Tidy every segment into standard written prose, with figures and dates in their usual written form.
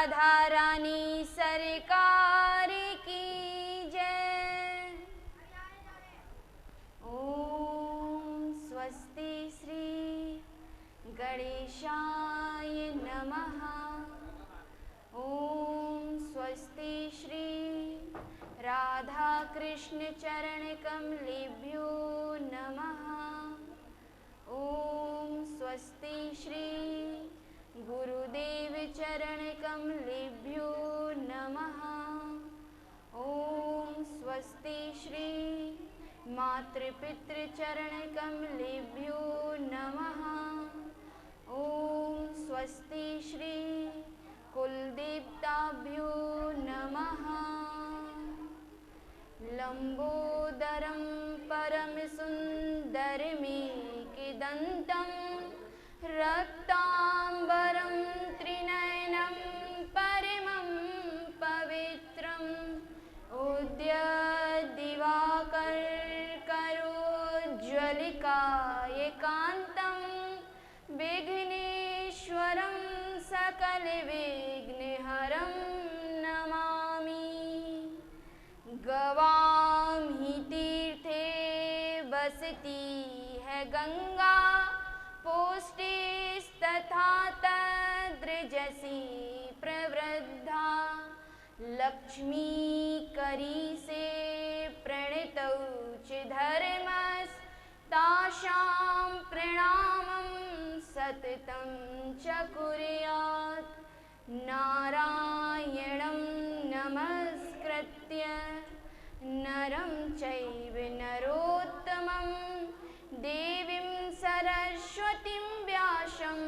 राधा रानी सरकार की जय। ओम स्वस्ति श्री गणेशाय नमः। ओम स्वस्ति श्री राधा कृष्ण चरण कमलेभ्यो नमः। ओम स्वस्ति श्री गुरुदेव चरण कमलेभ्यो नमः। ओम स्वस्ति श्री मातृपितृ चरण कमलेभ्यो नमः। ओम स्वस्ति श्री कुलदेवताभ्यो नमः। लंबोदरं परम सुंदरमेकदंतं रक्तांबरं त्रिनयनं परमं पवित्रम् उद्यद्दिवाकर करोज्ज्वलिकायकान्तं विघ्नेश्वरं सकलविघ्नहरं नमामि। गवां ही तीर्थे बसती है गंगा, पौष्टिस्तथा तद्रजसी प्रवृद्धा। लक्ष्मी करी से प्रणीतौ च धर्मस्तासां प्रणामं सततं च कुर्यात्। नारायणं नमस्कृत्य नरं चैव नरोत्तमं देवीं सरस्वतीं व्यासं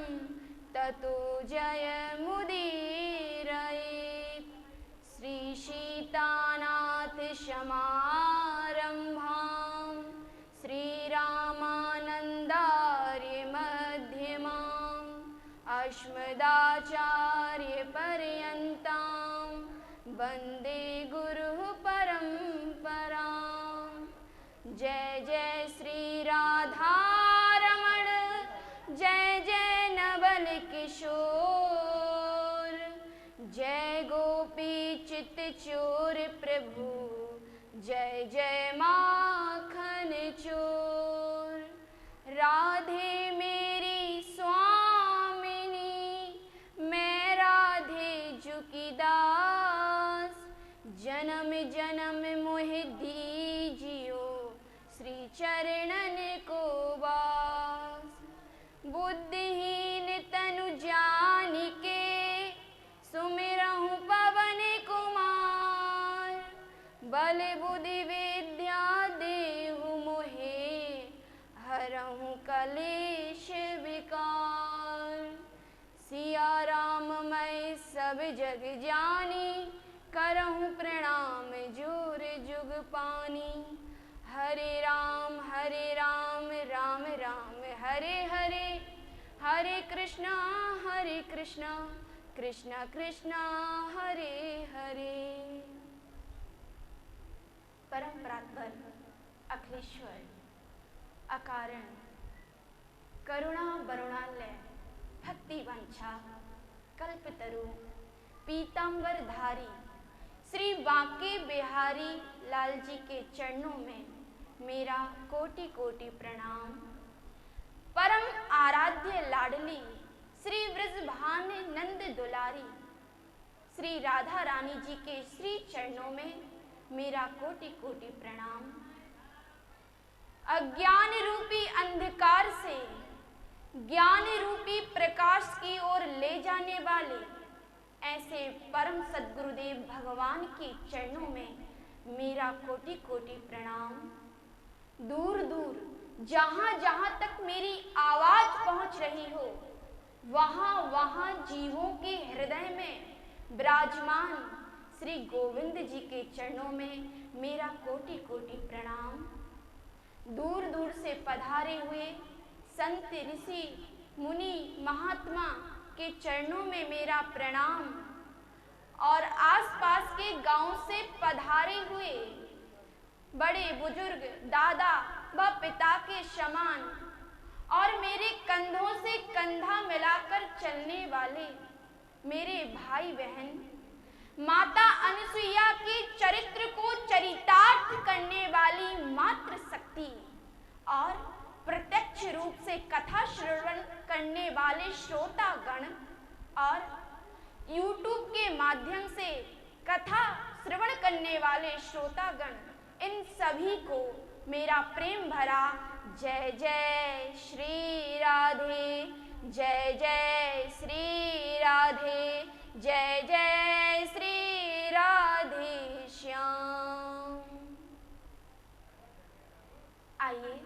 ततो जयमुदीरयेत्। श्री सीतानाथ समारंभां श्रीरामानन्दार्य मध्यमाम् अस्मदाचार्य पर्यन्तां वन्दे गुरुः परम्पराम्। जय जय श्री राधारमण, जय जय नवल किशोर, जय गोपी चित्त चोर प्रभु, जय जय माखन चोर। राधे मेरी स्वामिनी, मैं राधे जुकी दास। जन्म जन्म मोहि दीजियो श्री चरणन को वास। बुद्धिहीन तनु जानिके सुमिरहु पवन कुमार। बल बुद्धि विद्या देहु मोहे, हरहु कलेश विकार। सिया राम मैं सब जग जानी, करहु प्रणाम जोर जुग पानी। हरे राम राम राम हरे हरे, हरे कृष्णा कृष्णा कृष्णा हरे हरे। परम परात्पर अखिलेश्वर अकारण करुणा वरुणालय भक्ति वंशा कल्पतरु पीतांबर धारी श्री बांके बिहारी लाल जी के चरणों में मेरा कोटि कोटि प्रणाम। परम आराध्य लाडली श्री ब्रजभान नंद दुलारी श्री राधा रानी जी के श्री चरणों में मेरा कोटि कोटि प्रणाम। अज्ञान रूपी अंधकार से ज्ञान रूपी प्रकाश की ओर ले जाने वाले ऐसे परम सद्गुरुदेव भगवान के चरणों में मेरा कोटि कोटि प्रणाम। दूर दूर जहां जहां तक मेरी आवाज पहुंच रही हो, वहां वहां जीवों के हृदय में विराजमान श्री गोविंद जी के चरणों में मेरा कोटि कोटि प्रणाम। दूर दूर से पधारे हुए संत ऋषि मुनि महात्मा के चरणों में मेरा प्रणाम। और आसपास के गांव से पधारे हुए बड़े बुजुर्ग दादा व पिता के समान और मेरे कंधों से कंधा मिलाकर चलने वाले मेरे भाई बहन, माता अनुसुईया के चरित्र को चरितार्थ करने वाली मात्र शक्ति और प्रत्यक्ष रूप से कथा श्रवण करने वाले श्रोतागण और YouTube के माध्यम से कथा श्रवण करने वाले श्रोतागण, इन सभी को मेरा प्रेम भरा जय जय श्री राधे, जय जय श्री राधे, जय जय श्री राधे श्याम। आइए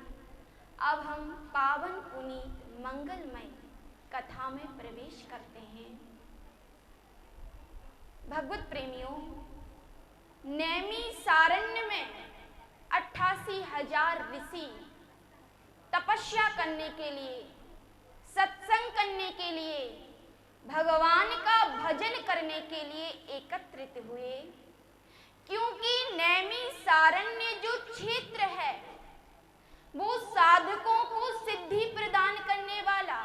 अब हम पावन पुनीत मंगलमय कथा में प्रवेश करते हैं। भगवत प्रेमियों, नैमिषारण्य में 88,000 ऋषि तपस्या करने के लिए, सत्संग करने के लिए, भगवान का भजन करने के लिए एकत्रित हुए, क्योंकि नैमिषारण्य जो क्षेत्र है वो साधकों को सिद्धि प्रदान करने वाला,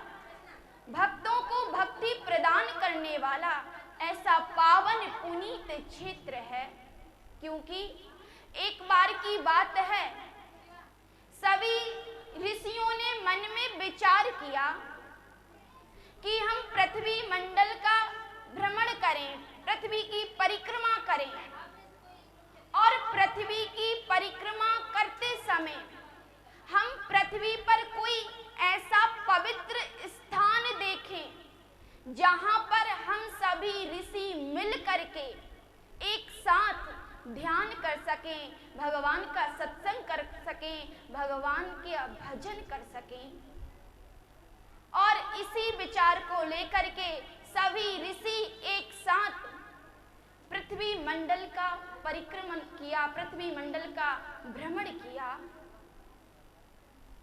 भक्तों को भक्ति प्रदान करने वाला ऐसा पावन पुनीत क्षेत्र है। क्योंकि एक बार की बात है, सभी ऋषियों ने मन में विचार किया कि हम पृथ्वी मंडल का भ्रमण करें, पृथ्वी की परिक्रमा करें, और पृथ्वी की परिक्रमा करते समय हम पृथ्वी पर कोई ऐसा पवित्र स्थान देखें जहां पर हम सभी ऋषि मिल करके एक साथ ध्यान कर सकें, भगवान का सत्संग कर सकें, भगवान के भजन कर सकें। और इसी विचार को लेकर के सभी ऋषि एक साथ पृथ्वी मंडल का परिक्रमण किया, पृथ्वी मंडल का भ्रमण किया।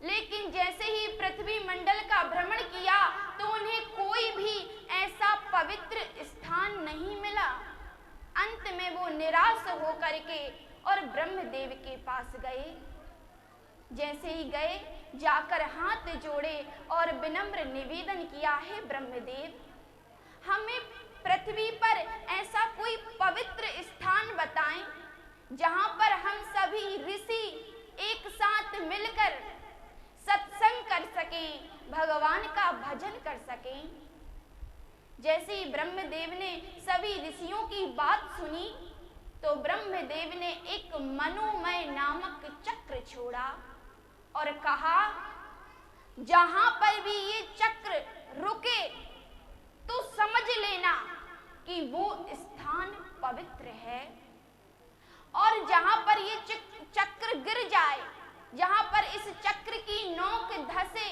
लेकिन जैसे ही पृथ्वी मंडल का भ्रमण किया तो उन्हें कोई भी ऐसा पवित्र स्थान नहीं मिला। अंत में वो निराश होकर के और ब्रह्मदेव के पास गए। जैसे ही गए, जाकर हाथ जोड़े और विनम्र निवेदन किया, है ब्रह्मदेव, हमें पृथ्वी पर ऐसा कोई पवित्र स्थान बताएं जहां पर हम सभी ऋषि एक साथ मिलकर सत्संग कर सकें, भगवान का भजन कर सकें। जैसे ही ब्रह्मदेव ने सभी ऋषियों की बात सुनी तो ब्रह्मदेव ने एक मनोमय नामक चक्र छोड़ा और कहा, जहां पर भी ये चक्र रुके तो समझ लेना कि वो स्थान पवित्र है, और जहां पर ये चक्र गिर जाए, जहां पर इस चक्र की नोक धसे,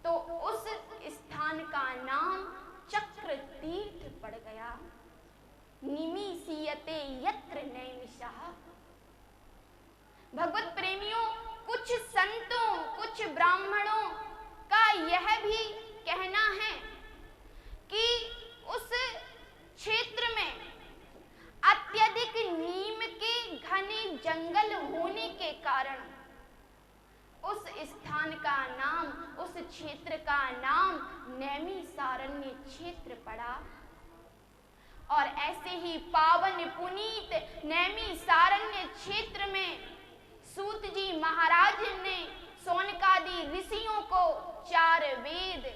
तो उस स्थान का नाम चक्र तीर्थ पड़ गया। निमिषीयते यत्र नैमिषः। भगवत प्रेमियों, कुछ संतों, कुछ ब्राह्मणों का यह भी कहना है कि उस क्षेत्र में अत्यधिक नीम के घने जंगल होने के कारण उस स्थान का नाम, उस क्षेत्र का नाम नैमिषारण्य क्षेत्र पड़ा। और ऐसे ही पावन पुनीत नैमिषारण्य क्षेत्र में सूत जी महाराज ने शौनकादि ऋषियों को 4 वेद,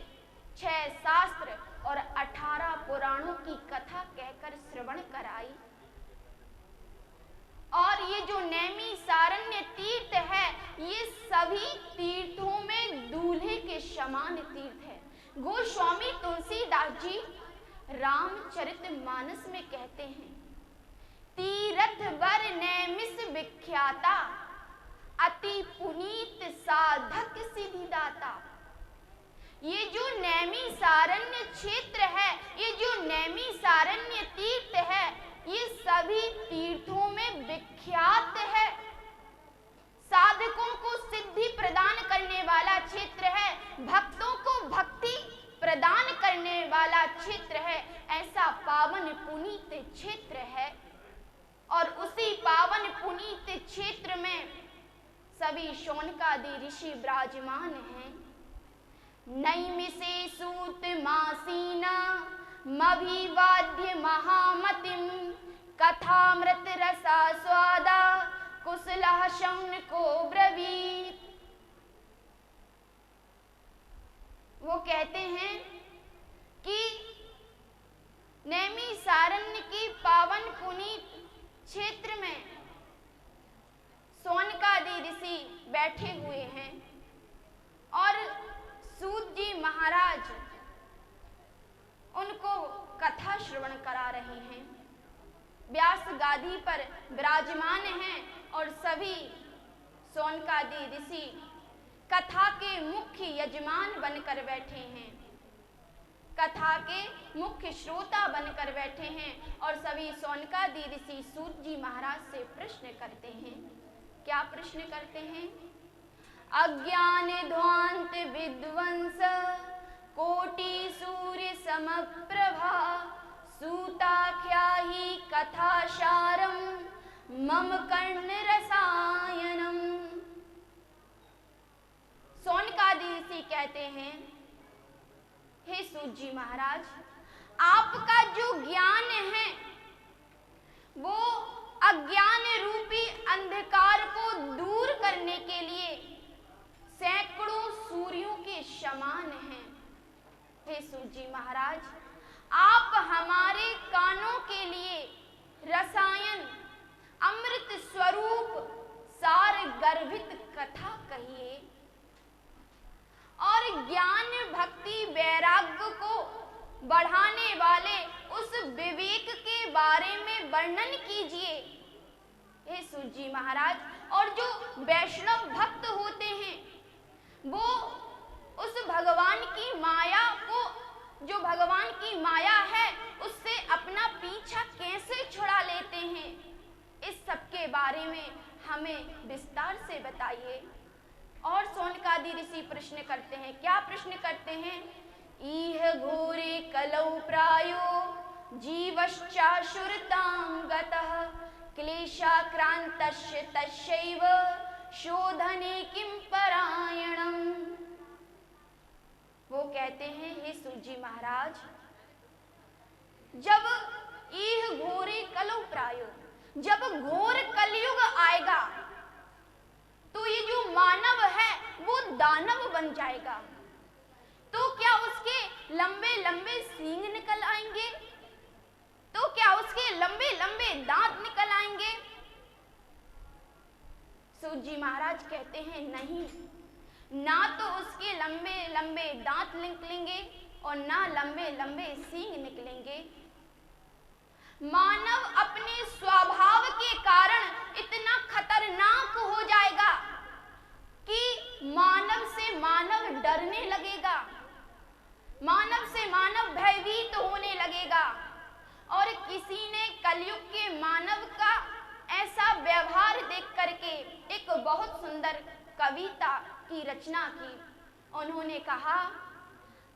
6 शास्त्र और 18 पुराणों की कथा कहकर श्रवण कराई। और ये जो नैमिषारण्य तीर्थ है, ये सभी तीर्थों में दूल्हे के समान तीर्थ है। गोस्वामी तुलसीदास जी रामचरितमानस में कहते हैं, तीरथ वर नैमिष विख्याता, अति पुनीत साधक सिद्धिदाता। ये जो नैमिषारण्य क्षेत्र है, ये जो नैमिषारण्य तीर्थ है, ये सभी तीर्थों में विख्यात है। साधकों को सिद्धि प्रदान करने वाला क्षेत्र है, भक्तों को भक्ति प्रदान करने वाला क्षेत्र है। ऐसा पावन पुनीत क्षेत्र है। और उसी पावन पुनीत क्षेत्र में सभी शौनकादि ऋषि विराजमान हैं। नैमिषे सूत मासीना मभिवाद्य महामतिम कथामृत रसा स्वादा कुशलः शौनको ब्रवीत। वो कहते हैं कि नैमिषारण्य की पावन पुनीत क्षेत्र में शौनकादि ऋषि बैठे हुए हैं और सूत जी महाराज उनको कथा श्रवण करा रहे हैं। व्यास गादी पर विराजमान हैं और सभी शौनकादि ऋषि कथा के मुख्य यजमान बनकर बैठे हैं, कथा के मुख्य श्रोता बनकर बैठे हैं और सभी शौनकादि ऋषि सूत जी महाराज से प्रश्न करते हैं। क्या प्रश्न करते हैं? अज्ञान ध्वांत विध्वंस कोटि सूर्य समप्रभा सूताख्याहि कथासारम मम कर्ण रसायनम। शौनकादि ऋषि कहते हैं, हे सूत जी महाराज, आपका जो ज्ञान है वो अज्ञान रूपी अंधकार को दूर करने के लिए सैकड़ों सूर्यों के समान हैं। हे सूत जी महाराज, आप हमारे कानों के लिए रसायन अमृत स्वरूप सार गर्भित कथा कहिए और ज्ञान भक्ति वैराग्य को बढ़ाने वाले उस विवेक के बारे में वर्णन कीजिए। हे सूत जी महाराज, और जो वैष्णव भक्त होते हैं वो उस भगवान की माया को, जो भगवान की माया है, उससे अपना पीछा कैसे छुड़ा लेते हैं, इस सब के बारे में हमें विस्तार से बताइए। और शौनकादि ऋषि प्रश्न करते हैं। क्या प्रश्न करते हैं? इह घोरे कलौ प्रायो जीवश्चाशुरतां गतः क्लेशाक्रान्तस्य तस्यैव शोधने किं परायणम्। वो कहते हैं, हे सूत जी महाराज, जब इह घोरे कलौ प्रायो, जब घोर कलयुग आएगा तो ये जो मानव है वो दानव बन जाएगा। तो क्या उसके लंबे लंबे सींग निकल आएंगे? तो क्या उसके लंबे लंबे दांत निकल आएंगे? सूत जी महाराज कहते हैं, नहीं, ना तो उसके लंबे लंबे दांत निकलेंगे और ना लंबे लंबे सींग निकलेंगे। मानव अपने स्वभाव के कारण इतना खतरनाक हो जाएगा कि मानव से मानव डरने लगेगा, मानव से मानव भयभीत होने लगेगा। और किसी ने कलयुग के मानव का ऐसा व्यवहार देख करके एक बहुत सुंदर कविता की रचना की। उन्होंने कहा,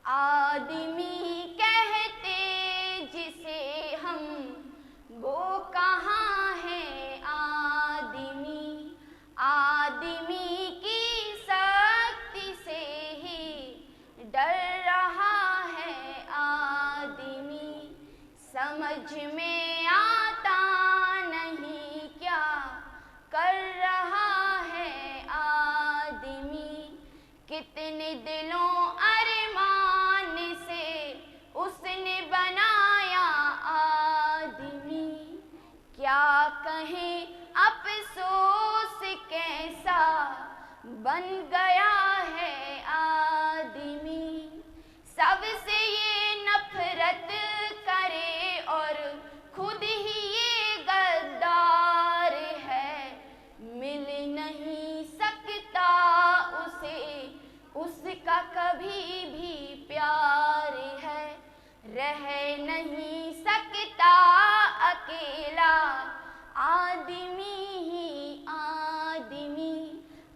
आदमी कहते जिसे हम वो कहाँ है आदमी, आदमी की शक्ति से ही डर रहा है आदमी, समझ में आता नहीं क्या कर रहा है आदमी, कितने दिलों अरमान से उसने बनाया आदमी, क्या कहें अफसोस कैसा बन गया है आदमी, सबसे ये नफरत करे और खुद ही ये गद्दार है, मिल नहीं सकता उसे उसका कभी भी प्यार है, रह नहीं सकता अकेला आदमी ही आदमी,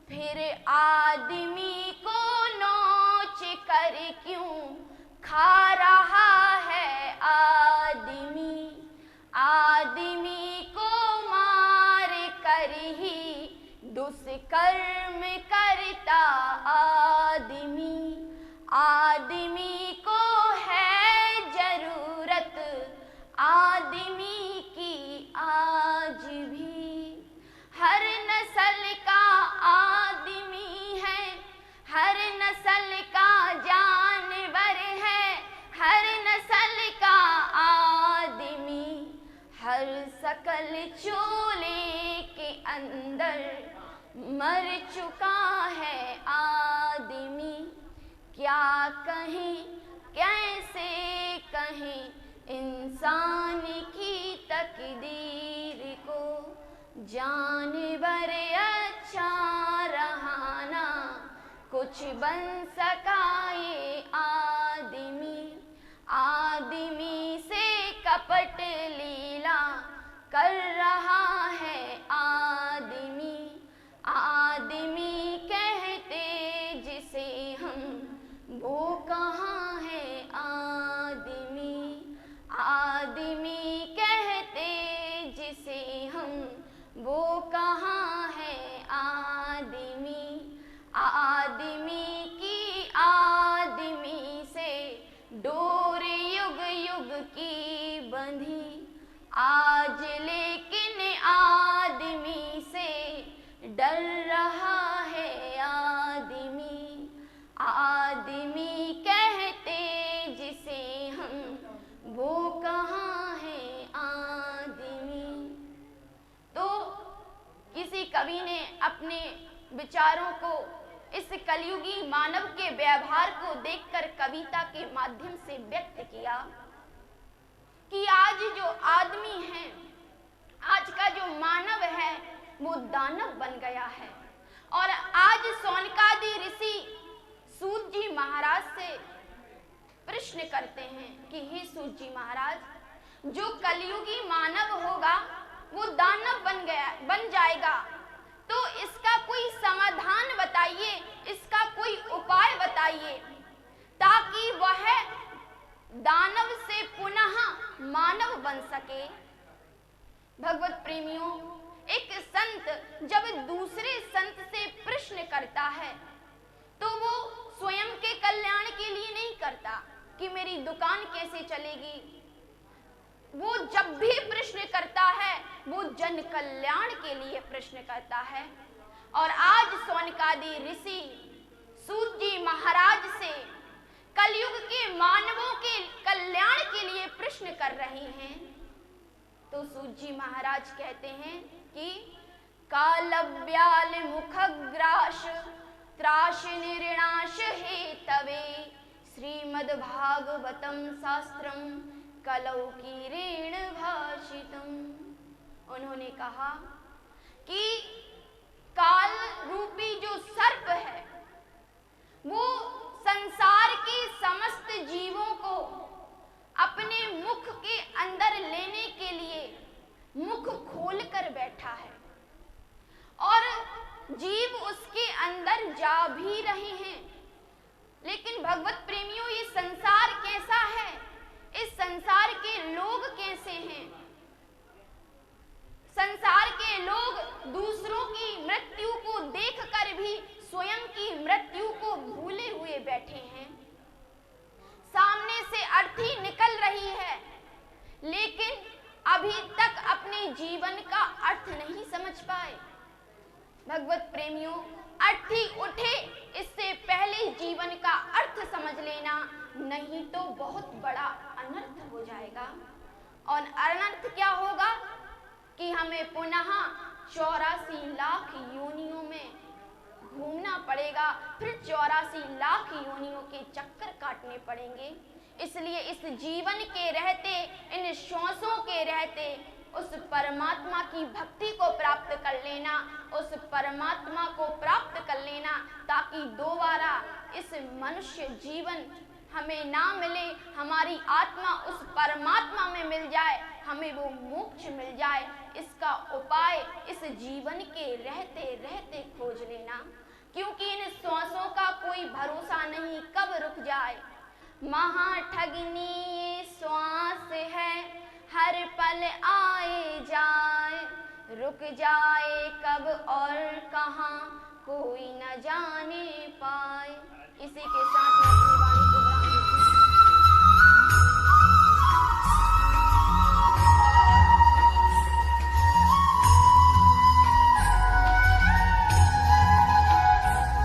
फिर आदमी को नोच कर क्यों खा रहा है आदमी, आदमी को मार कर ही दुष्कर्म करता आदमी, आदमी को है जरूरत सकल चोले के अंदर मर चुका है आदमी। क्या कहें कैसे कहें इंसान की तकदीर को, जानवर अच्छा रहा ना कुछ बन सका ये आदमी। आदमी से कपट लीला कर रहा है आदमी। आदमी कहते जिसे हम वो कहाँ है आदमी। आदमी कहते जिसे हम वो कहाँ है आदमी। आदमी की आदमी से डोर युग युग की बंधी, आज लेकिन आदमी से डर रहा है आदमी। आदमी कहते जिसे हम वो कहाँ है आदमी। तो किसी कवि ने अपने विचारों को इस कलयुगी मानव के व्यवहार को देखकर कविता के माध्यम से व्यक्त किया कि आज जो आदमी है, आज का जो मानव है वो दानव बन गया है। और आज सौनकादि ऋषि सूत जी महाराज से प्रश्न करते हैं कि हे सूत जी महाराज, जो कलयुगी मानव होगा वो दानव बन जाएगा, तो इसका कोई समाधान बताइए, इसका कोई उपाय बताइए ताकि वह दानव से पुनः मानव बन सके। भगवत प्रेमियों, एक संत जब दूसरे संत से प्रश्न करता है तो वो स्वयं के कल्याण के लिए नहीं करता कि मेरी दुकान कैसे चलेगी। वो जब भी प्रश्न करता है वो जन कल्याण के लिए प्रश्न करता है। और आज सौनकादि ऋषि सूत जी महाराज से कलयुग के मानवों के कल्याण के लिए प्रश्न कर रहे हैं। तो सूत जी महाराज कहते हैं कि कालव्याल मुखग्राश त्राश निर्णाश हेतवे श्रीमद्भागवतम शास्त्रम कलौ कीरेण भाषितम। उन्होंने कहा कि काल रूपी जो सर्प है वो संसार के समस्त जीवों को अपने मुख के अंदर लेने के लिए मुख खोल कर बैठा है और जीव उसके अंदर जा भी रहे हैं। लेकिन भगवत प्रेमियों, ये संसार कैसा है, इस संसार के लोग कैसे हैं? संसार के लोग दूसरों की मृत्यु को देखकर भी स्वयं की मृत्यु को भूले हुए बैठे हैं। सामने से अर्थी निकल रही है लेकिन अभी तक अपने जीवन का अर्थ नहीं समझ पाए। भगवत प्रेमियों, अर्थी उठे इससे पहले जीवन का अर्थ समझ लेना, नहीं तो बहुत बड़ा अनर्थ हो जाएगा। और अनर्थ क्या होगा कि हमें पुनः 84 लाख योनियों में घूमना पड़ेगा, फिर 84 लाख योनियों के चक्कर काटने पड़ेंगे। इसलिए इस जीवन के रहते, इन श्वासों के रहते उस परमात्मा की भक्ति को प्राप्त कर लेना, उस परमात्मा को प्राप्त कर लेना, ताकि दोबारा इस मनुष्य जीवन हमें ना मिले, हमारी आत्मा उस परमात्मा में मिल जाए, हमें वो मोक्ष मिल जाए। इसका उपाय इस जीवन के रहते रहते खोज लेना, क्योंकि इन श्वासों का कोई भरोसा नहीं कब रुक जाए। महाठगनी ये श्वास है, हर पल आए जाए, रुक जाए कब और कहाँ कोई न जाने पाए। इसी के साथ